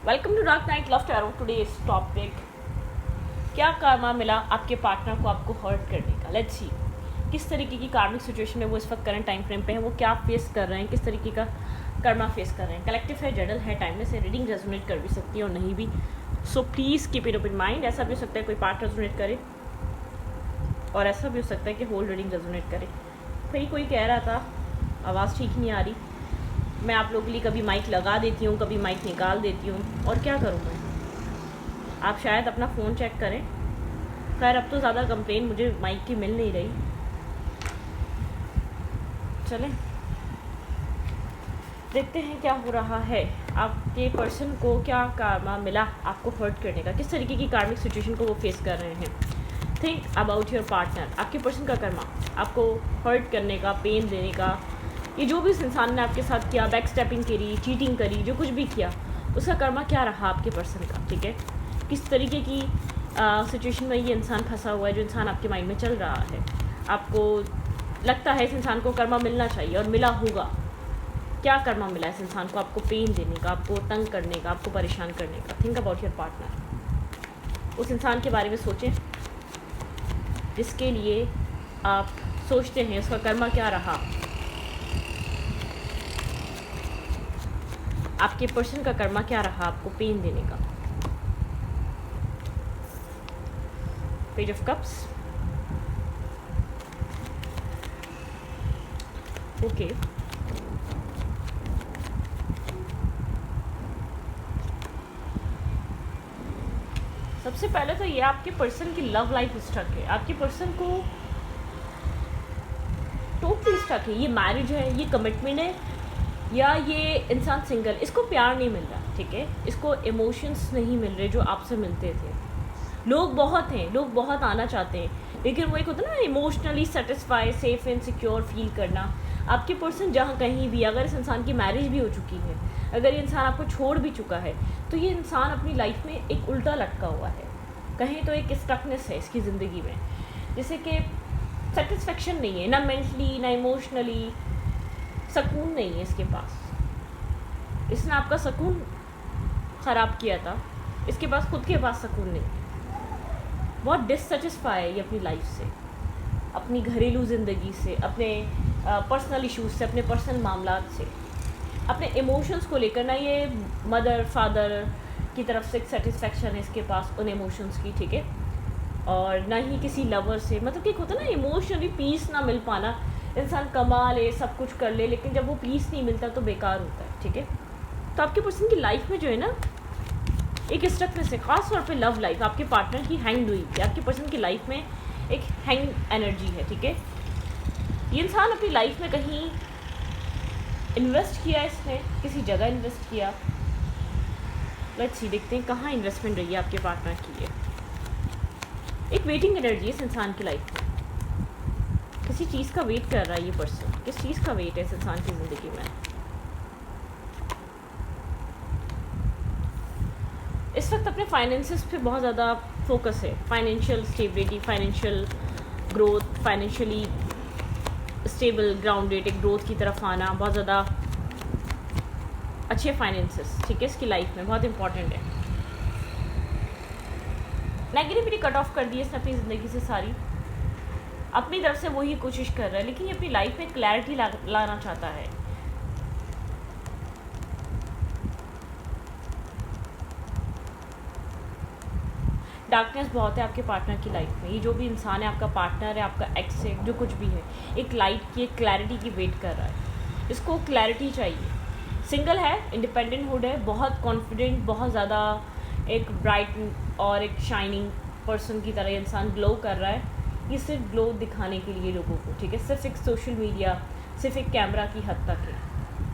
Welcome to dark night love tarot. Today's topic, क्या कर्मा मिला आपके पार्टनर को आपको हर्ट करने का। लेट्स सी किस तरीके की कार्मिक सिचुएशन में वो इस वक्त करंट टाइम फ्रेम पे है, वो क्या फेस कर रहे हैं, किस तरीके का कर्मा फेस कर रहे हैं। कलेक्टिव है, जडल है, टाइमलेस है, रीडिंग रेजोनेट कर भी सकती है और नहीं भी। So please keep it open mind. ऐसा भी हो सकता है कोई पार्ट रेजोनेट करे और ऐसा भी हो सकता है कि होल रीडिंग रेजोनेट करे। भाई कोई कह रहा था आवाज़ ठीक नहीं आ रही, मैं आप लोगों के लिए कभी माइक लगा देती हूँ, कभी माइक निकाल देती हूँ, और क्या करूँ मैं। आप शायद अपना फ़ोन चेक करें। खैर अब तो ज़्यादा कंप्लेन मुझे माइक की मिल नहीं रही। चलें देखते हैं क्या हो रहा है। आपके पर्सन को क्या कर्मा मिला आपको हर्ट करने का, किस तरीके की कार्मिक सिचुएशन को वो फेस कर रहे हैं। Think about your partner. आपके पर्सन का कर्मा आपको हर्ट करने का, पेन देने का, ये जो भी इस इंसान ने आपके साथ किया, बैक स्टेपिंग करी, चीटिंग करी, जो कुछ भी किया, उसका कर्मा क्या रहा आपके पर्सन का। ठीक है, किस तरीके की सिचुएशन में ये इंसान फंसा हुआ है, जो इंसान आपके माइंड में चल रहा है। आपको लगता है इस इंसान को कर्मा मिलना चाहिए और मिला होगा। क्या कर्मा मिला इस इंसान को आपको पेन देने का, आपको तंग करने का, आपको परेशान करने का। Think about your partner. उस इंसान के बारे में सोचें जिसके लिए आप सोचते हैं, उसका कर्मा क्या रहा। आपके पर्सन का कर्मा क्या रहा आपको पेन देने का। Page of cups. ओके, सबसे पहले तो ये आपके पर्सन की लव लाइफ स्टक है। आपके पर्सन को टोटली स्टक है। ये मैरिज है, ये कमिटमेंट है, या ये इंसान सिंगल, इसको प्यार नहीं मिल रहा। ठीक है, इसको इमोशंस नहीं मिल रहे जो आपसे मिलते थे। लोग बहुत हैं, लोग बहुत आना चाहते हैं, लेकिन वो एक होता है ना emotionally satisfy, safe and secure feel करना। आपके पर्सन जहाँ कहीं भी, अगर इस इंसान की मैरिज भी हो चुकी है, अगर ये इंसान आपको छोड़ भी चुका है, तो ये इंसान अपनी लाइफ में एक उल्टा लटका हुआ है। कहीं तो एक स्टकनेस है इसकी ज़िंदगी में, जैसे कि सेटिस्फेक्शन नहीं है, ना मेंटली ना इमोशनली, सकून नहीं है इसके पास। इसने आपका सकून ख़राब किया था, इसके पास खुद के पास सकून नहीं है। बहुत डिससेटिस्फाई है ये अपनी लाइफ से, अपनी घरेलू ज़िंदगी से, अपने पर्सनल इश्यूज से, अपने पर्सनल मामलात से, अपने इमोशंस को लेकर। ना ये मदर फादर की तरफ से एक सेटिस्फेक्शन है इसके पास उन इमोशंस की। ठीक है, और ना ही किसी लवर से, मतलब कि होता है ना इमोशनली पीस ना मिल पाना। इंसान कमा ले, सब कुछ कर ले, लेकिन जब वो पीस नहीं मिलता तो बेकार होता है। ठीक है, तो आपके पर्सन की लाइफ में जो है ना एक स्ट्रक्नेस है, खास तौर पे लव लाइफ आपके पार्टनर की हैंग हुई है। आपके पर्सन की लाइफ में एक हैंग एनर्जी है। ठीक है, ये इंसान अपनी लाइफ में कहीं इन्वेस्ट किया, इसने किसी जगह इन्वेस्ट किया। लेट्स सी, देखते हैं कहाँ इन्वेस्टमेंट रही है आपके पार्टनर की। ये एक वेटिंग एनर्जी है इस इंसान की लाइफ में। किसी चीज़ का वेट कर रहा है ये पर्सन। किस चीज़ का वेट है इस इंसान की ज़िंदगी में। इस वक्त अपने फाइनेंसेस पे बहुत ज़्यादा फोकस है। Financial stability, financial growth, financially stable grounded एक ग्रोथ की तरफ आना, बहुत ज़्यादा अच्छे फाइनेंसेस। ठीक है, इसकी लाइफ में बहुत इंपॉर्टेंट है। नेगेटिविटी कट ऑफ कर दी इसने अपनी ज़िंदगी से सारी, अपनी तरफ से वही कोशिश कर रहा है, लेकिन ये अपनी लाइफ में क्लैरिटी लाना चाहता है। डार्कनेस बहुत है आपके पार्टनर की लाइफ में। ये जो भी इंसान है, आपका पार्टनर है, आपका एक्स है, जो कुछ भी है, एक लाइट की, एक क्लैरिटी की वेट कर रहा है। इसको क्लैरिटी चाहिए। सिंगल है, इंडिपेंडेंट हुड है, बहुत कॉन्फिडेंट, बहुत ज़्यादा एक ब्राइट और एक शाइनिंग पर्सन की तरह इंसान ग्लो कर रहा है। ये सिर्फ ग्लो दिखाने के लिए लोगों को। ठीक है, सिर्फ एक सोशल मीडिया, सिर्फ एक कैमरा की हद तक है।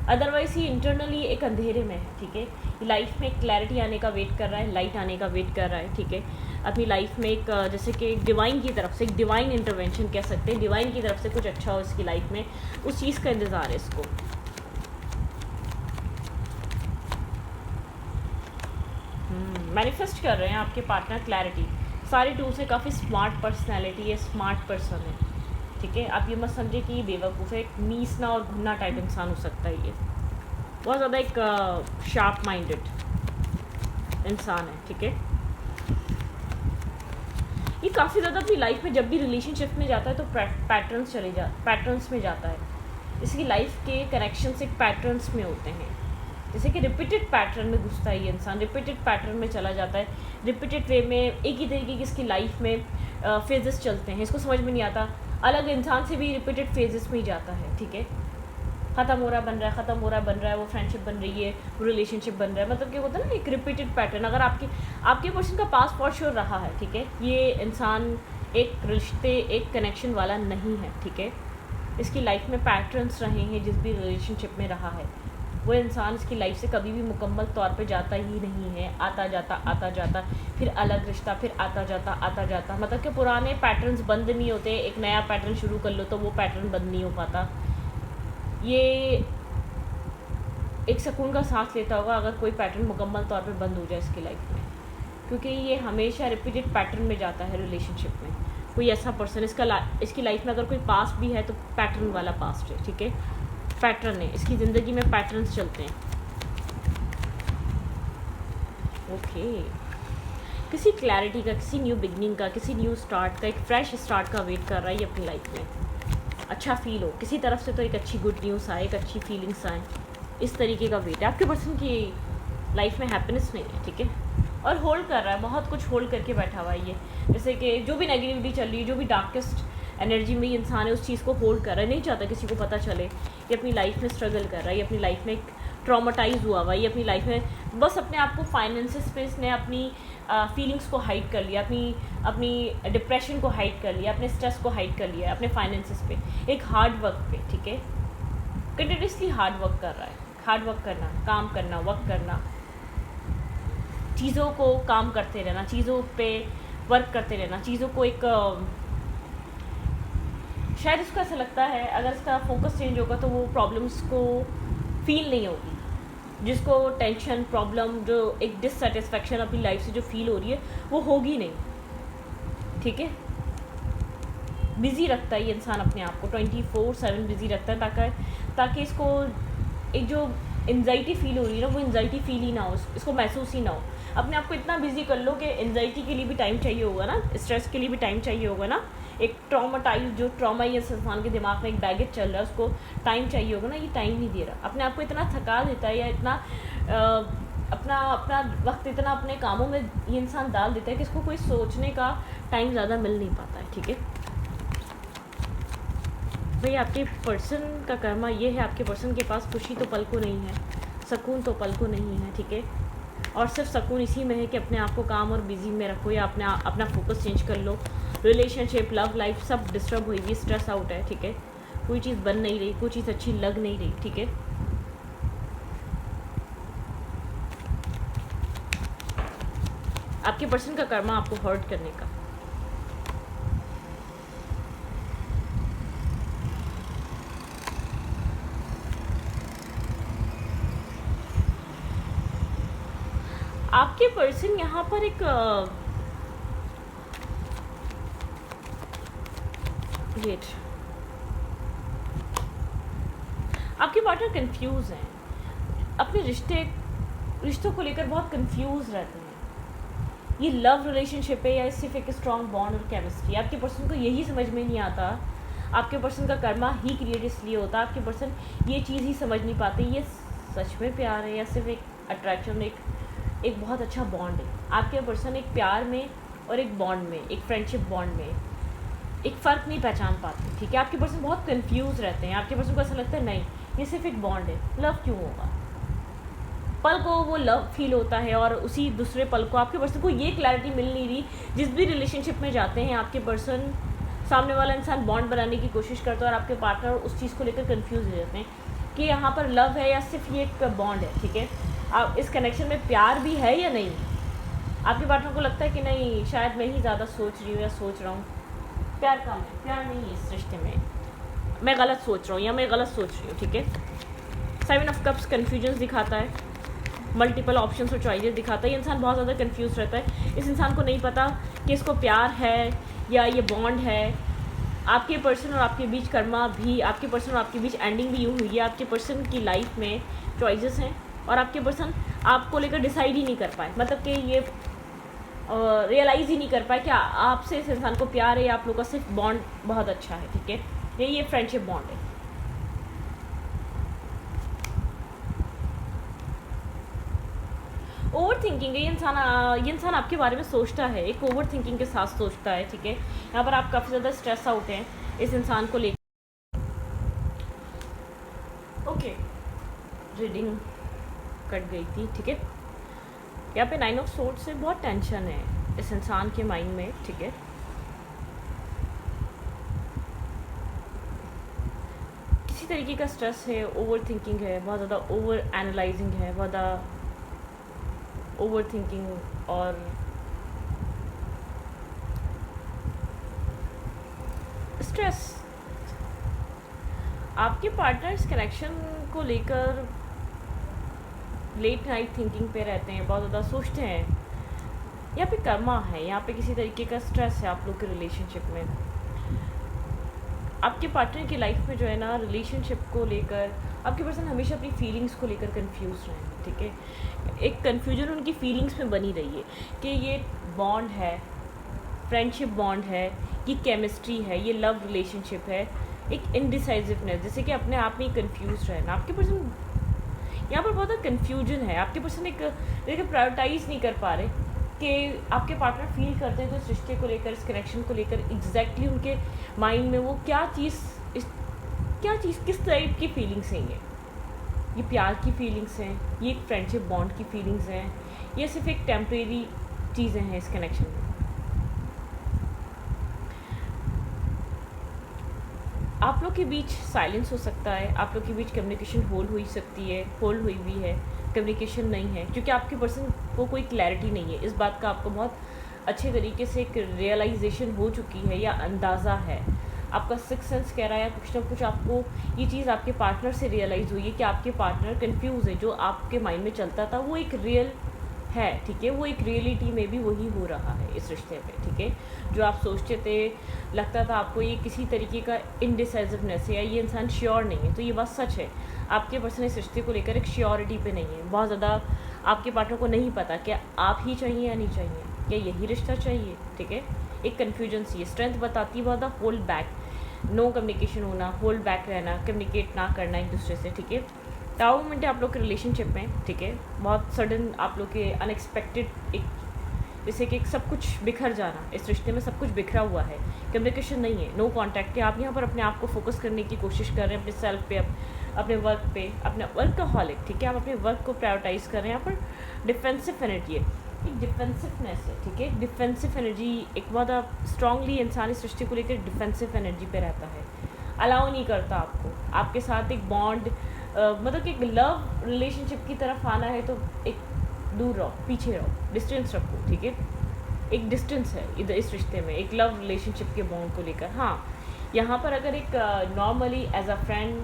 अदरवाइज़ ये इंटरनली एक अंधेरे में है। ठीक है, लाइफ में क्लैरिटी आने का वेट कर रहा है, लाइट आने का वेट कर रहा है। ठीक है, अपनी लाइफ में एक जैसे कि एक डिवाइन की तरफ से, एक डिवाइन इंटरवेंशन कह सकते हैं, डिवाइन की तरफ से कुछ अच्छा हो इसकी लाइफ में, उस चीज़ का इंतज़ार है इसको। मैनिफेस्ट कर रहे हैं आपके पार्टनर क्लैरिटी। सारे टूल से काफ़ी स्मार्ट पर्सनैलिटी है, स्मार्ट पर्सन है। ठीक है, आप ये मत समझे कि ये बेवकूफ़ है, एक मीसना और घुन्ना टाइप इंसान हो सकता है ये। बहुत ज़्यादा एक शार्प माइंडेड, इंसान है, ठीक है। ये काफ़ी ज़्यादा अपनी लाइफ में जब भी रिलेशनशिप में जाता है तो पैटर्न्स में जाता है। इसकी लाइफ के कनेक्शंस एक पैटर्न्स में होते हैं, जैसे कि रिपीटेड पैटर्न में घुसता है ये इंसान, रिपीटेड पैटर्न में चला जाता है, रिपीटेड वे में एक ही तरीके की इसकी लाइफ में फेजेस चलते हैं, इसको समझ में नहीं आता। अलग इंसान से भी रिपीटेड फेजेस में ही जाता है, ठीक है। ख़त्म हो रहा है, बन रहा है, ख़त्म हो रहा है, बन रहा है, वो फ्रेंडशिप बन रही है, वो रिलेशनशिप बन रहा है, मतलब क्या होता है ना, एक रिपीटेड पैटर्न। अगर आपके पर्सन का पास फॉर श्योर रहा है, ठीक है, ये इंसान एक रिश्ते, एक कनेक्शन वाला नहीं है, ठीक है। इसकी लाइफ में पैटर्न्स रहे हैं, जिस भी रिलेशनशिप में रहा है वो इंसान इसकी लाइफ से कभी भी मुकम्मल तौर पे जाता ही नहीं है, आता जाता, फिर अलग रिश्ता, फिर आता जाता, मतलब कि पुराने पैटर्न्स बंद नहीं होते, एक नया पैटर्न शुरू कर लो तो वो पैटर्न बंद नहीं हो पाता। ये एक सुकून का सांस लेता होगा अगर कोई पैटर्न मुकम्मल तौर पे बंद हो जाए इसकी लाइफ में, क्योंकि ये हमेशा रिपीटेड पैटर्न में जाता है रिलेशनशिप में। कोई ऐसा पर्सन इसकी लाइफ में अगर कोई पास्ट भी है तो पैटर्न वाला पास्ट है, ठीक है, पैटर्न है, इसकी ज़िंदगी में पैटर्न्स चलते हैं। ओके, किसी क्लैरिटी का, किसी न्यू बिगनिंग का, किसी न्यू स्टार्ट का, एक फ्रेश स्टार्ट का वेट कर रहा है ये अपनी लाइफ में। अच्छा फील हो किसी तरफ से तो एक अच्छी गुड न्यूज़ आए, एक अच्छी फीलिंग्स आए, इस तरीके का वेट है। आपके पर्सन की लाइफ में हैप्पीनेस नहीं है, ठीक है, और होल्ड कर रहा है, बहुत कुछ होल्ड करके बैठा हुआ है ये। जैसे कि जो भी नेगेटिविटी चल रही है, जो भी डार्केस्ट एनर्जी में ये इंसान है, उस चीज़ को होल्ड कर रहा है, नहीं चाहता किसी को पता चले। ये अपनी लाइफ में स्ट्रगल कर रहा है, ये अपनी लाइफ में एक ट्रॉमाटाइज हुआ हुआ है, ये अपनी लाइफ में बस अपने आप को फाइनेंसिस पे इसने अपनी फीलिंग्स को हाइड कर लिया, अपनी डिप्रेशन को हाइड कर लिया, अपने स्ट्रेस को हाइड कर लिया अपने फाइनेंसिस पे, एक हार्ड वर्क पे, ठीक है, कंटिन्यूसली हार्ड वर्क कर रहा है। हार्ड वर्क करना, काम करना, वर्क करना, चीज़ों को काम करते रहना, चीज़ों पे वर्क करते रहना, चीज़ों को एक शायद इसको ऐसा लगता है अगर इसका फोकस चेंज होगा तो वो प्रॉब्लम्स को फील नहीं होगी, जिसको टेंशन, प्रॉब्लम, जो एक डिससेटिस्फैक्शन अपनी लाइफ से जो फील हो रही है वो होगी नहीं, ठीक है। बिज़ी रखता है ये इंसान अपने आप को 24/7 बिज़ी रखता है ताकि इसको एक जो एंजाइटी फील हो रही है ना, वो एंजाइटी फील ही ना हो, इसको महसूस ही ना हो। अपने आप को इतना बिजी कर लो कि एंजाइटी के लिए भी टाइम चाहिए होगा ना, स्ट्रेस के लिए भी टाइम चाहिए होगा ना, एक जो ट्रॉमा या इंसान के दिमाग में एक बैगेज चल रहा है उसको टाइम चाहिए होगा ना, ये टाइम नहीं दे रहा। अपने आप को इतना थका देता है या इतना अपना वक्त इतना अपने कामों में ये इंसान डाल देता है कि इसको कोई सोचने का टाइम ज़्यादा मिल नहीं पाता है, ठीक है। भाई आपके पर्सन का कर्मा ये है, आपके पर्सन के पास खुशी तो पल को नहीं है, सुकून तो पल को नहीं है, ठीक है, और सिर्फ सुकून इसी में है कि अपने आप को काम और बिजी में रखो या अपना फोकस चेंज कर लो। रिलेशनशिप, लव लाइफ सब डिस्टर्ब हुई हुई, स्ट्रेस आउट है, ठीक है, कोई चीज़ बन नहीं रही, कोई चीज़ अच्छी लग नहीं रही, ठीक है। आपके पर्सन का कर्मा आपको हर्ट करने का। आपके पर्सन यहाँ पर एक वेट, आपके पार्टनर कंफ्यूज हैं, अपने रिश्तों को लेकर बहुत कंफ्यूज रहते हैं। ये लव रिलेशनशिप है या सिर्फ एक स्ट्रॉन्ग बॉन्ड और केमिस्ट्री, आपके पर्सन को यही समझ में नहीं आता। आपके पर्सन का कर्मा ही क्रिएट इसलिए होता है, आपके पर्सन ये चीज़ ही समझ नहीं पाते ये सच में प्यार है या सिर्फ एक अट्रैक्शन, एक बहुत अच्छा बॉन्ड है। आपके पर्सन एक प्यार में और एक बॉन्ड में, एक फ्रेंडशिप बॉन्ड में एक फ़र्क नहीं पहचान पाते, ठीक है। आपके पर्सन बहुत कंफ्यूज रहते हैं, आपके पर्सन को ऐसा लगता है नहीं ये सिर्फ एक बॉन्ड है, लव क्यों होगा। पल को वो लव फील होता है और उसी दूसरे पल को आपके पर्सन को ये क्लैरिटी मिल नहीं रही। जिस भी रिलेशनशिप में जाते हैं आपके पर्सन, सामने वाला इंसान बॉन्ड बनाने की कोशिश करता है और आपके पार्टनर उस चीज़ को लेकर कंफ्यूज हो जाते हैं कि यहाँ पर लव है या सिर्फ ये एक बॉन्ड है, ठीक है। आप इस कनेक्शन में प्यार भी है या नहीं। आपके पार्टनर को लगता है कि नहीं शायद मैं ही ज़्यादा सोच रही हूँ या सोच रहा हूँ, प्यार कम है, प्यार नहीं है इस रिश्ते में, मैं गलत सोच रहा हूँ या मैं गलत सोच रही हूँ, ठीक है। 7 ऑफ कप्स कन्फ्यूजन्स दिखाता है, मल्टीपल ऑप्शंस और चॉइसेस दिखाता है। ये इंसान बहुत ज़्यादा कंफ्यूज रहता है, इस इंसान को नहीं पता कि इसको प्यार है या ये बॉन्ड है। आपके पर्सन और आपके बीच कर्मा भी, आपके पर्सन और आपके बीच एंडिंग भी यूँ हुई है। आपके पर्सन की लाइफ में चॉइसेस हैं और आपके पर्सन आपको लेकर डिसाइड ही नहीं कर पाए, मतलब कि ये रियलाइज़ ही नहीं कर पाए कि आपसे इस इंसान को प्यार है या आप लोग का सिर्फ बॉन्ड बहुत अच्छा है, ठीक है, ये फ्रेंडशिप बॉन्ड है। ओवर थिंकिंग है, ये इंसान आपके बारे में सोचता है, एक ओवर थिंकिंग के साथ सोचता है, ठीक है। यहाँ पर आप काफ़ी ज़्यादा स्ट्रेस आउट हैं इस इंसान को लेकर। ओके, रीडिंग कट गई थी, ठीक है। यहाँ पे 9 ऑफ सोर्ड्स से बहुत टेंशन है इस इंसान के माइंड में, ठीक है। किसी तरीके का स्ट्रेस है, ओवर थिंकिंग है, बहुत ज़्यादा ओवर एनालाइजिंग है, बहुत ज़्यादा ओवर थिंकिंग और स्ट्रेस। आपके पार्टनर्स कनेक्शन को लेकर लेट नाइट थिंकिंग पे रहते हैं, बहुत ज़्यादा सोचते हैं। यहाँ पे कर्मा है, यहाँ पे किसी तरीके का स्ट्रेस है आप लोग के रिलेशनशिप में। आपके पार्टनर की लाइफ में जो है ना, रिलेशनशिप को लेकर आपके पर्सन हमेशा अपनी फीलिंग्स को लेकर कंफ्यूज रहेंगे, ठीक है। एक कन्फ्यूजन उनकी फीलिंग्स में बनी रही है कि ये बॉन्ड है, फ्रेंडशिप बॉन्ड है, ये केमिस्ट्री है, ये लव रिलेशनशिप है। एक इनडिसाइसिवनेस, जैसे कि अपने आप में ही कन्फ्यूज रहना। आपके पर्सन यहाँ पर बहुत ज़्यादा कन्फ्यूजन है। आपके पर्सन एक प्रायोरिटाइज नहीं कर पा रहे कि आपके पार्टनर फील करते हैं तो इस रिश्ते को लेकर, इस कनेक्शन को लेकर एग्जैक्टली उनके माइंड में वो क्या चीज़ किस टाइप की फीलिंग्स हैं। ये प्यार की फीलिंग्स हैं, ये एक फ्रेंडशिप बॉन्ड की फीलिंग्स हैं, ये सिर्फ एक टेम्परेरी चीज़ें हैं इस कनेक्शन में। आप लोग के बीच साइलेंस हो सकता है, आप लोग के बीच कम्युनिकेशन होल्ड हुई भी है, कम्युनिकेशन नहीं है, क्योंकि आपके पर्सन को कोई क्लैरिटी नहीं है। इस बात का आपको बहुत अच्छे तरीके से एक रियलाइजेशन हो चुकी है या अंदाज़ा है। आपका सिक्स सेंस कह रहा है, कुछ ना कुछ आपको ये चीज़ आपके पार्टनर से रियलाइज़ हुई है कि आपके पार्टनर कंफ्यूज है। जो आपके माइंड में चलता था वो एक रियल है, ठीक है, वो एक रियलिटी में भी वही हो रहा है इस रिश्ते में, ठीक है। जो आप सोचते थे, लगता था आपको ये किसी तरीके का इनडिसाइसिवनेस है या ये इंसान श्योर नहीं है, तो ये बात सच है। आपके पर्सन इस रिश्ते को लेकर एक श्योरिटी पे नहीं है। बहुत ज़्यादा आपके पार्टनर को नहीं पता कि आप ही चाहिए या नहीं चाहिए, क्या यही रिश्ता चाहिए, ठीक है। एक कन्फ्यूजन सी है। स्ट्रेंथ बताती है बहुत ज़्यादा होल्ड बैक, नो कम्युनिकेशन होना, होल्ड बैक रहना, कम्युनिकेट ना करना एक दूसरे से, ठीक है। टाउ मोमेंट है आप लोग के रिलेशनशिप में, ठीक है। बहुत सडन आप लोग के अनएक्सपेक्टेड एक जैसे कि सब कुछ बिखर जाना, इस रिश्ते में सब कुछ बिखरा हुआ है, कम्युनिकेशन नहीं है, नो कॉन्टैक्ट है। आप यहाँ पर अपने आप को फोकस करने की कोशिश कर रहे हैं, अपने सेल्फ पे, अपने वर्क पे, अपना वर्क का हॉलिक, ठीक है। आप अपने वर्क को प्रायोरिटाइज कर रहे हैं। यहाँ पर डिफेंसिव एनर्जी है, एक डिफेंसिवनेस है, ठीक है। डिफेंसिव एनर्जी एक बहुत स्ट्रांगली इंसान इस रिश्ते को लेकर डिफेंसिव एनर्जी पे रहता है, अलाउ नहीं करता आपको आपके साथ एक बॉन्ड, मतलब कि एक लव रिलेशनशिप की तरफ आना है तो एक दूर रहो, पीछे रहो, डिस्टेंस रखो, ठीक है। एक डिस्टेंस है इधर इस रिश्ते में, एक लव रिलेशनशिप के बॉन्ड को लेकर। हाँ, यहाँ पर अगर एक नॉर्मली एज अ फ्रेंड,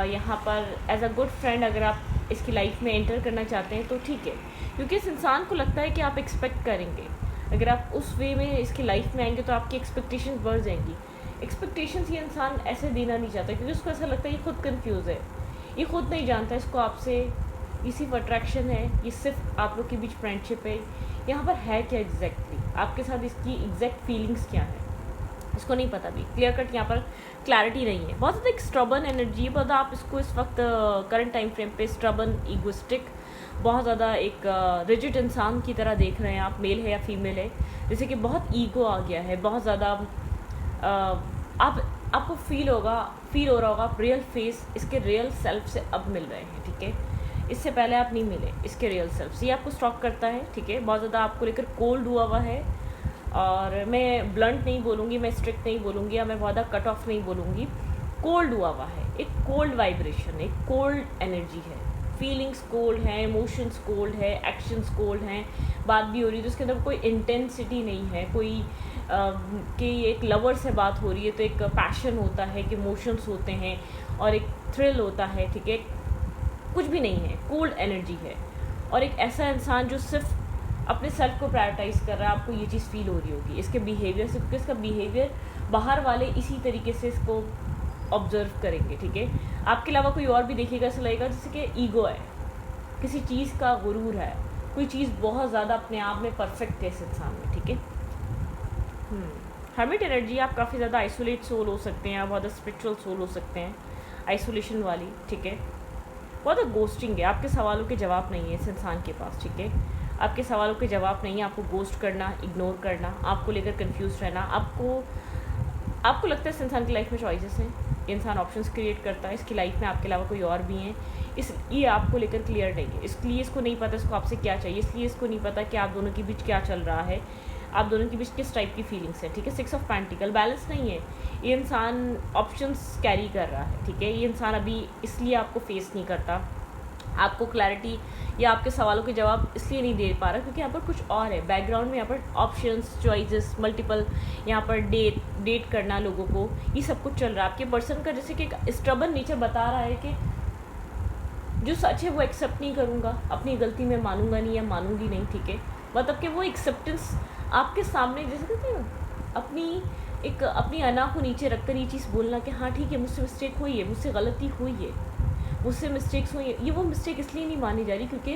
यहाँ पर एज अ गुड फ्रेंड अगर आप इसकी लाइफ में एंटर करना चाहते हैं तो ठीक है, क्योंकि इस इंसान को लगता है कि आप एक्सपेक्ट करेंगे। अगर आप उस वे में इसकी लाइफ में आएंगे तो आपकी एक्सपेक्टेशंस बढ़ जाएंगी। एक्सपेक्टेशंस ये इंसान ऐसे देना नहीं चाहता, क्योंकि उसको ऐसा लगता है ये खुद कंफ्यूज है, ये खुद नहीं जानता इसको आपसे ये सिर्फ अट्रैक्शन है, ये सिर्फ आप लोग के बीच फ्रेंडशिप है। यहाँ पर है क्या एग्जैक्टली, आपके साथ इसकी एग्जैक्ट फीलिंग्स क्या है, इसको नहीं पता भी। क्लियर कट यहाँ पर क्लैरिटी नहीं है। बहुत ज़्यादा एक स्ट्रबन एनर्जी, बहुत आप इसको इस वक्त करंट टाइम फ्रेम पे स्ट्रबन, ईगोइस्टिक, बहुत ज़्यादा एक रिजिड इंसान की तरह देख रहे हैं आप, मेल है या फीमेल है, जैसे कि बहुत ईगो आ गया है, बहुत ज़्यादा आपको फील हो रहा होगा आप रियल फेस इसके रियल सेल्फ से अब मिल रहे हैं, ठीक है। इससे पहले आप नहीं मिले इसके रियल सेल्फ से, ये आपको स्टॉक करता है, ठीक है। बहुत ज़्यादा आपको लेकर कोल्ड हुआ है, और मैं ब्लंट नहीं बोलूँगी, मैं स्ट्रिक्ट नहीं बोलूँगी, या मैं बहुत ज़्यादा कट ऑफ नहीं बोलूँगी, कोल्ड हुआ है। एक कोल्ड वाइब्रेशन, एक कोल्ड एनर्जी है, फीलिंग्स कोल्ड हैं, इमोशंस कोल्ड है, एक्शंस कोल्ड हैं। बात भी हो रही है तो उसके अंदर कोई इंटेंसिटी नहीं है, कोई कि एक लवर से बात हो रही है तो एक पैशन होता है, कि इमोशंस होते हैं और एक थ्रिल होता है, ठीक है। कुछ भी नहीं है, कोल्ड एनर्जी है। और एक ऐसा इंसान जो सिर्फ अपने सेल्फ को प्रायोरिटाइज कर रहा है, आपको ये चीज़ फील हो रही होगी इसके बिहेवियर से, क्योंकि इसका बिहेवियर बाहर वाले इसी तरीके से इसको ऑब्जर्व करेंगे, ठीक है। आपके अलावा कोई और भी देखेगा ऐसा लगेगा जैसे कि ईगो है, किसी चीज़ का गुरूर है, कोई चीज़ बहुत ज़्यादा अपने आप में परफेक्ट है इस इंसान में, ठीक है। हर्मिट एनर्जी, आप काफ़ी ज़्यादा आइसोलेट सोल हो सकते हैं, आप बहुत स्पिरिचुअल सोल हो सकते हैं, आइसोलेशन वाली, ठीक है। बहुत गोस्टिंग है, आपके सवालों के जवाब नहीं है इस इंसान के पास, ठीक है। आपके सवालों के जवाब नहीं है, आपको गोस्ट करना, इग्नोर करना, आपको लेकर कंफ्यूज रहना, आपको लगता है इस इंसान की लाइफ में चॉइसेस हैं, ये इंसान ऑप्शंस क्रिएट करता है, इसकी लाइफ में आपके अलावा कोई और भी हैं, इसलिए आपको लेकर क्लियर नहीं है, इसलिए इसको नहीं पता इसको आपसे क्या चाहिए, इसलिए इसको नहीं पता कि आप दोनों के बीच क्या चल रहा है, आप दोनों के बीच किस टाइप की फीलिंग्स है, ठीक है। 6 ऑफ पेंटिकल, बैलेंस नहीं है, ये इंसान ऑप्शंस कैरी कर रहा है, ठीक है। ये इंसान अभी इसलिए आपको फेस नहीं करता, आपको क्लैरिटी या आपके सवालों के जवाब इसलिए नहीं दे पा रहा क्योंकि यहाँ पर कुछ और है बैकग्राउंड में, यहाँ पर ऑप्शंस, चॉइसेस, मल्टीपल, यहाँ पर डेट करना लोगों को, ये सब कुछ चल रहा है। आपके पर्सन का जैसे कि स्टबर्न नेचर बता रहा है कि जो सच है वो एक्सेप्ट नहीं करूँगा, अपनी गलती में मानूंगा नहीं या मानूंगी नहीं, ठीक है। मतलब कि वो एक्सेप्टेंस आपके सामने, जैसे कहते हैं अपनी अना को नीचे रखकर ये चीज़ बोलना कि हाँ ठीक है, मुझसे मिस्टेक हुई है, मुझसे गलती हुई है, मुझसे मिस्टेक्स हुई है। ये वो मिस्टेक इसलिए नहीं मानी जा रही क्योंकि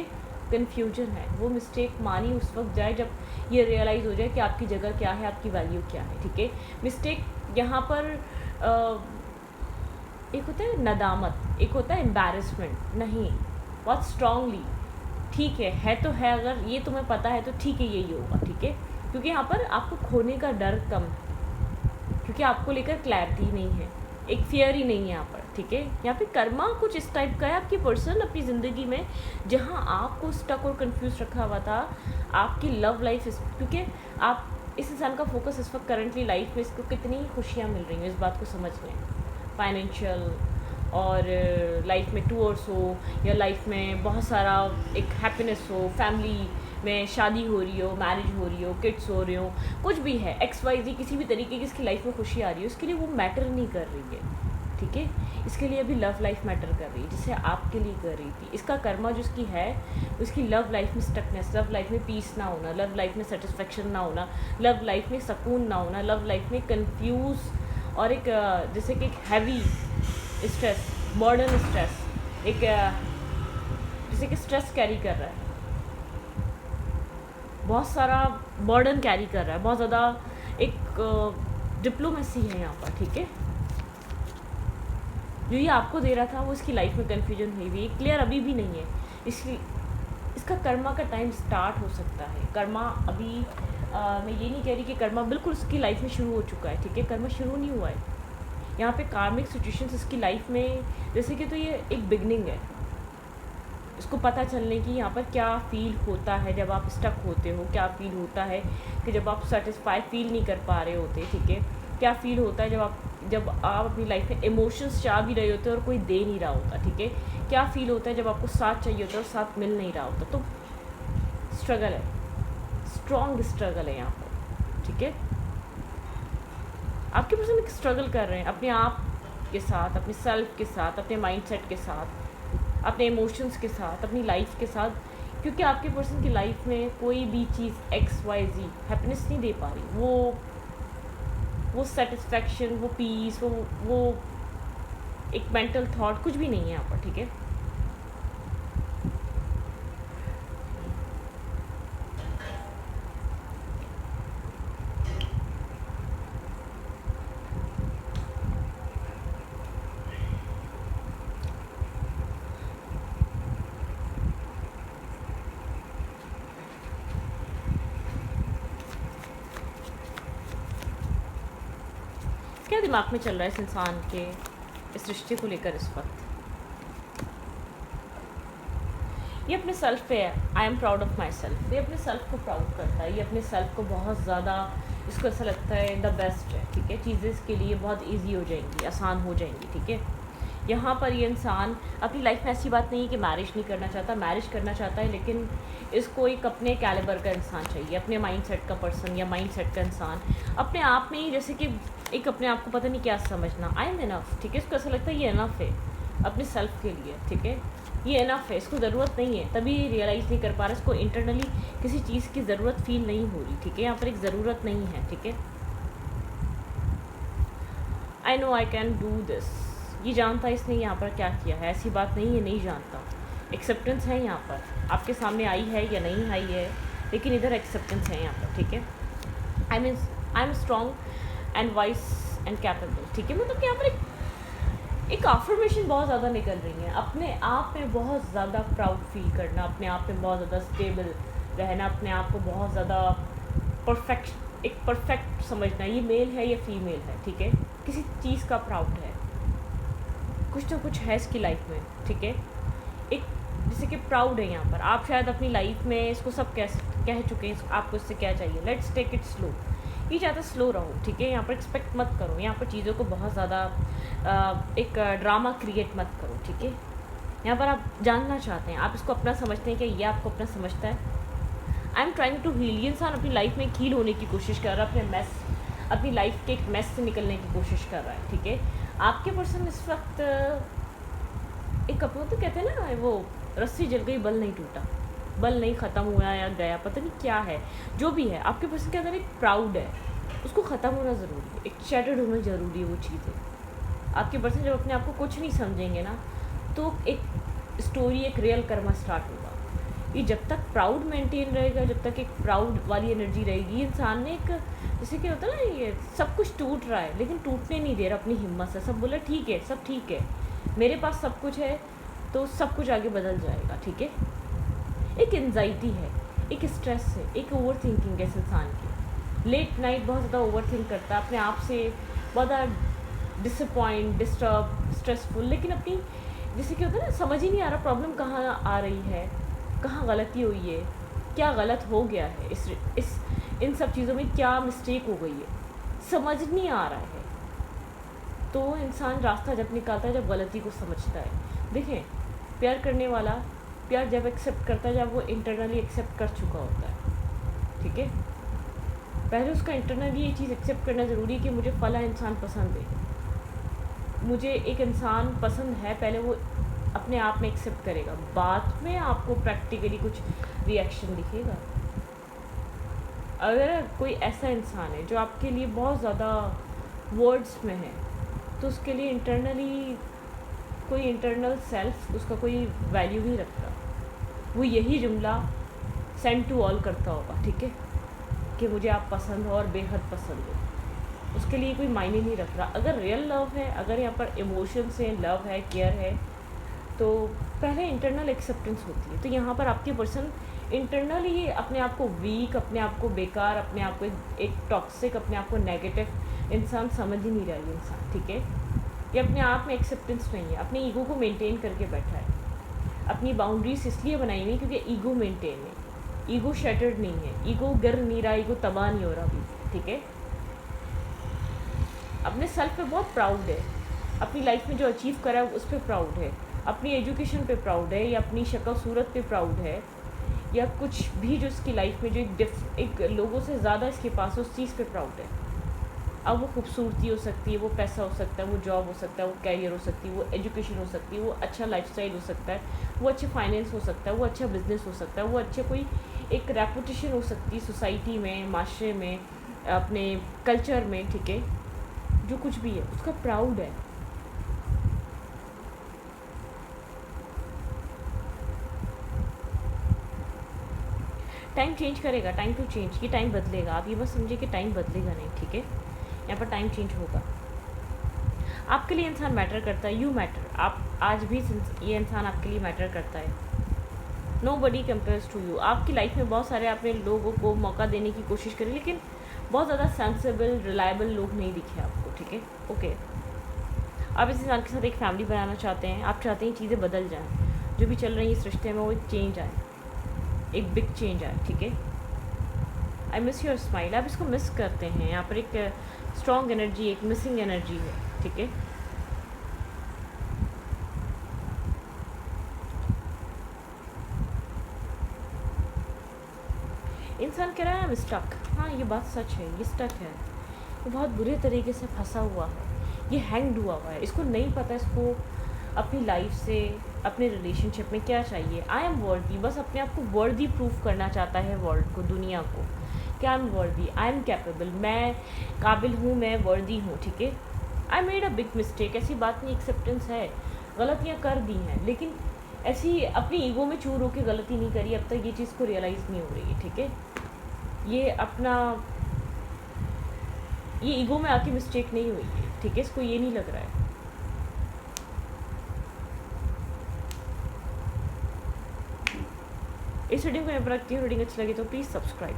कन्फ्यूजन है। वो मिस्टेक मानी उस वक्त जाए जब ये रियलाइज़ हो जाए कि आपकी जगह क्या है, आपकी वैल्यू क्या है, ठीक है। मिस्टेक यहाँ पर एक होता है नदामत, एक होता है एम्बैरेसमेंट, नहीं, बहुत स्ट्रांगली ठीक है तो है, अगर ये तुम्हें पता है तो ठीक है, यही होगा, ठीक है। क्योंकि यहाँ पर आपको खोने का डर कम है, क्योंकि आपको लेकर क्लैरिटी नहीं है, एक फियर ही नहीं है यहाँ पर, ठीक है। यहाँ पे कर्मा कुछ इस टाइप का है आपकी पर्सन अपनी ज़िंदगी में, जहाँ आपको स्टक और कंफ्यूज रखा हुआ था। आपकी लव लाइफ क्योंकि आप इस इंसान का फोकस इस वक्त करंटली लाइफ में इसको कितनी खुशियाँ मिल रही हैं इस बात को समझ लें, फाइनेंशियल और लाइफ में टूर्स हो या लाइफ में बहुत सारा एक हैप्पीनेस हो, फैमिली में शादी हो रही हो, मैरिज हो रही हो, किड्स हो रहे हो, कुछ भी है, XYZ किसी भी तरीके की इसकी लाइफ में खुशी आ रही है, उसके लिए वो मैटर नहीं कर रही है, ठीक है। इसके लिए अभी लव लाइफ मैटर कर रही है, जिसे आपके लिए कर रही थी। इसका कर्मा जो इसकी है, उसकी लव लाइफ में स्टकनेस, लव लाइफ में पीस ना होना, लव लाइफ में सेटिस्फेक्शन ना होना, लव लाइफ में सुकून ना होना, लव लाइफ में कन्फ्यूज़ और एक जैसे कि एक हैवी स्ट्रेस, बर्डन स्ट्रेस, एक जैसे कि स्ट्रेस कैरी कर रहा है, बहुत सारा बर्डन कैरी कर रहा है, बहुत ज़्यादा एक डिप्लोमेसी है यहाँ पर, ठीक है। जो ये आपको दे रहा था वो इसकी लाइफ में कन्फ्यूजन हुई हुई, क्लियर अभी भी नहीं है। इसका कर्मा का टाइम स्टार्ट हो सकता है। कर्मा अभी मैं ये नहीं कह रही कि कर्मा बिल्कुल इसकी लाइफ में शुरू हो चुका है, ठीक है। कर्मा शुरू नहीं हुआ है, यहाँ पे कार्मिक सिचुएशंस इसकी लाइफ में जैसे कि, तो ये एक बिगनिंग है, इसको पता चलने की यहाँ पर क्या फ़ील होता है जब आप स्टक होते हो, क्या फ़ील होता है कि जब आप सेटिस्फाई फील नहीं कर पा रहे होते, ठीक है। क्या फ़ील होता है जब आप अपनी लाइफ में इमोशंस चाह भी रहे होते हैं और कोई दे नहीं रहा होता, ठीक है। क्या फ़ील होता है जब आपको साथ चाहिए होता है और साथ मिल नहीं रहा होता। तो स्ट्रगल है, स्ट्रॉन्ग स्ट्रगल है यहाँ पर, ठीक है। आपके पर्सन एक स्ट्रगल कर रहे हैं अपने आप के साथ, अपने सेल्फ के साथ, अपने माइंडसेट के साथ, अपने इमोशंस के साथ, अपनी लाइफ के साथ, क्योंकि आपके पर्सन की लाइफ में कोई भी चीज़ XYZ हैप्पीनेस नहीं दे पा रही। वो सेटिस्फैक्शन, वो पीस, वो एक मेंटल थॉट कुछ भी नहीं है यहाँ पर, ठीक है। क्या दिमाग में चल रहा है इस इंसान के इस रिश्ते को लेकर इस वक्त? ये अपने सेल्फ पे है, I am proud of my self. ये अपने सेल्फ को प्राउड करता है, ये अपने सेल्फ को बहुत ज़्यादा, इसको ऐसा लगता है द बेस्ट है, ठीक है। चीज़ें इसके लिए बहुत ईजी हो जाएंगी, आसान हो जाएंगी, ठीक है। यहाँ पर ये इंसान अपनी लाइफ में, ऐसी बात नहीं है कि मैरिज नहीं करना चाहता, मैरिज करना चाहता है, लेकिन इसको एक अपने कैलिबर का इंसान चाहिए, अपने माइंडसेट का पर्सन या माइंडसेट का इंसान, अपने आप में ही जैसे कि एक अपने आप को पता नहीं क्या समझना, आई एम इनफ, ठीक है। इसको ऐसा लगता है ये इनफ है अपने सेल्फ के लिए, ठीक है। ये इनफ है, इसको ज़रूरत नहीं है, तभी रियलाइज़ नहीं कर पा रहा, इसको इंटरनली किसी चीज़ की ज़रूरत फील नहीं हो रही, ठीक है। यहाँ पर एक ज़रूरत नहीं है, ठीक है। I know I can do this, ये जानता है इसने यहाँ पर क्या किया है, ऐसी बात नहीं है नहीं जानता, एक्सेप्टेंस है यहाँ पर, आपके सामने आई है या नहीं आई है, लेकिन इधर एक्सेप्टेंस है यहाँ पर, ठीक है। I am strong and vice and capable, ठीक है। मतलब कि यहाँ पर एक अफर्मेशन बहुत ज़्यादा निकल रही है, अपने आप में बहुत ज़्यादा प्राउड फील करना, अपने आप में बहुत ज़्यादा स्टेबल रहना, अपने आप को बहुत ज़्यादा परफेक्ट समझना, ये मेल है या फीमेल है, ठीक है। किसी चीज़ का प्राउड है, कुछ तो कुछ है इसकी लाइफ में, ठीक है। एक जैसे कि प्राउड है यहाँ पर, आप शायद अपनी लाइफ में इसको सब कह चुके हैं, आपको इससे क्या चाहिए, लेट्स टेक इट स्लो। ये ज़्यादा स्लो रहो, ठीक है। यहाँ पर एक्सपेक्ट मत करो, यहाँ पर चीज़ों को बहुत ज़्यादा एक ड्रामा क्रिएट मत करो, ठीक है। यहाँ पर आप जानना चाहते हैं, आप इसको अपना समझते हैं कि ये आपको अपना समझता है। I am trying to heal, ये इंसान अपनी लाइफ में एक हील होने की कोशिश कर रहा है, अपनी लाइफ के एक मेस से निकलने की कोशिश कर रहा है, ठीक है। आपके पर्सन इस वक्त एक अपना तो कहते हैं ना, वो रस्सी जल गई बल नहीं टूटा, बल नहीं ख़त्म हुआ या गया, पता नहीं क्या है, जो भी है आपके पर्सन के अंदर एक प्राउड है, उसको ख़त्म होना ज़रूरी है, एक शैटर्ड होना ज़रूरी है वो चीज़ें। आपके पर्सन जब अपने आप को कुछ नहीं समझेंगे ना, तो एक स्टोरी, एक रियल कर्मा स्टार्ट होगा। ये जब तक प्राउड मेंटेन रहेगा, जब तक एक प्राउड वाली एनर्जी रहेगी, इंसान ने एक जैसे कि होता है ना, ये सब कुछ टूट रहा है लेकिन टूटने नहीं दे रहा अपनी हिम्मत से, सब बोला ठीक है, सब ठीक है, मेरे पास सब कुछ है, तो सब कुछ आगे बदल जाएगा, ठीक है। एक एंजाइटी है, एक स्ट्रेस है, एक ओवर थिंकिंग है इस इंसान की, लेट नाइट बहुत ज़्यादा ओवर थिंक करता है, अपने आप से बहुत ज़्यादा डिसअपॉइंट, डिस्टर्ब, स्ट्रेसफुल, लेकिन अपनी जैसे कि होता है ना, समझ ही नहीं आ रहा प्रॉब्लम कहाँ आ रही है, कहाँ गलती हुई है, क्या गलत हो गया है, इन सब चीज़ों में क्या मिस्टेक हो गई है, समझ नहीं आ रहा है। तो इंसान रास्ता जब निकालता है, जब गलती को समझता है। देखें, प्यार करने वाला प्यार जब एक्सेप्ट करता है, जब वो इंटरनली एक्सेप्ट कर चुका होता है, ठीक है। पहले उसका इंटरनली ये चीज़ एक्सेप्ट करना ज़रूरी है कि मुझे फला इंसान पसंद है, मुझे एक इंसान पसंद है, पहले वो अपने आप में एक्सेप्ट करेगा, बाद में आपको प्रैक्टिकली कुछ रिएक्शन दिखेगा। अगर कोई ऐसा इंसान है जो आपके लिए बहुत ज़्यादा वर्ड्स में है, तो उसके लिए इंटरनली कोई इंटरनल सेल्फ उसका कोई वैल्यू नहीं रखता, वो यही जुमला सेंड टू ऑल करता होगा, ठीक है, कि मुझे आप पसंद हो और बेहद पसंद हो, उसके लिए कोई मायने नहीं रख रहा। अगर रियल लव है, अगर यहाँ पर इमोशंस हैं, लव है, केयर है, तो पहले इंटरनल एक्सेप्टेंस होती है। तो यहाँ पर आपके पर्सन इंटरनली अपने आप को वीक, अपने आप को बेकार, अपने आप को एक टॉक्सिक, अपने आप को नेगेटिव इंसान समझ ही नहीं रहा है इंसान, ठीक है। ये अपने आप में एक्सेप्टेंस नहीं है, अपने ईगो को मेंटेन करके बैठा है, अपनी बाउंड्रीज इसलिए बनाई हुई क्योंकि ईगो मेंटेन है, ईगो शटर्ड नहीं है, ईगो गिर नहीं रहा, ईगो तबाह नहीं हो रहा अभी, ठीक है। अपने सेल्फ पे बहुत प्राउड है, अपनी लाइफ में जो अचीव करा है उस पर प्राउड है, अपनी एजुकेशन पे प्राउड है, या अपनी शक्ल सूरत पे प्राउड है, या कुछ भी जो इसकी लाइफ में जो एक लोगों से ज़्यादा इसके पास है, उस चीज़ पे प्राउड है। अब वो खूबसूरती हो सकती है, वो पैसा हो सकता है, वो जॉब हो सकता है, वो कैरियर हो सकती है, वो एजुकेशन हो सकती है, वो अच्छा लाइफस्टाइल हो सकता है, वो अच्छे फाइनेंस हो सकता है, वो अच्छा बिजनेस हो सकता है, वो अच्छे कोई एक रेपुटेशन हो सकती है सोसाइटी में, माशरे में, अपने कल्चर में, ठीक है। जो कुछ भी है उसका प्राउड है। टाइम चेंज करेगा, टाइम टू चेंज, ये टाइम बदलेगा, आप ये बस समझिए कि टाइम बदलेगा नहीं, ठीक है। यहाँ पर टाइम चेंज होगा, आपके लिए इंसान मैटर करता है, यू मैटर, आप आज भी ये इंसान आपके लिए मैटर करता है। Nobody compares to you. आपकी लाइफ में बहुत सारे आपने लोगों को मौका देने की कोशिश करी, लेकिन बहुत ज़्यादा सेंसिबल, रिलायबल लोग नहीं दिखे आपको, ठीक है, ओके। आप इस इंसान के साथ एक फैमिली बनाना चाहते हैं, आप चाहते हैं चीज़ें बदल जाएँ, जो भी चल रही है इस रिश्ते में वो एक चेंज आए, एक बिग चेंज आए, ठीक है। आई मिस योर स्माइल, आप इसको मिस करते हैं, यहाँ पर एक स्ट्रॉन्ग एनर्जी, एक मिसिंग एनर्जी है, ठीक है। इंसान कह रहा है आई एम स्टक, हाँ ये बात सच है, ये स्टक है, वो बहुत बुरे तरीके से फंसा हुआ है, ये हैंग्ड हुआ हुआ है, इसको नहीं पता इसको अपनी लाइफ से, अपने रिलेशनशिप में क्या चाहिए। आई एम वर्दी, बस अपने आप को वर्दी प्रूफ करना चाहता है वर्ल्ड को, दुनिया को, कि आई एम वर्दी, आई एम कैपेबल, मैं काबिल हूँ, मैं वर्दी हूँ, ठीक है। I made a big mistake, ऐसी बात नहीं, एक्सेप्टेंस है, गलतियाँ कर दी हैं, लेकिन ऐसी अपनी ईगो में चूर होकर गलती नहीं करी अब तक, ये चीज़ को रियलाइज़ नहीं हो रही है, ठीक है। ये ईगो में आके मिस्टेक नहीं हुई है, ठीक है, इसको ये नहीं लग रहा है। इस वीडियो को यहाँ पर रखती हूँ। वीडियो अच्छी लगी तो प्लीज़ सब्सक्राइब।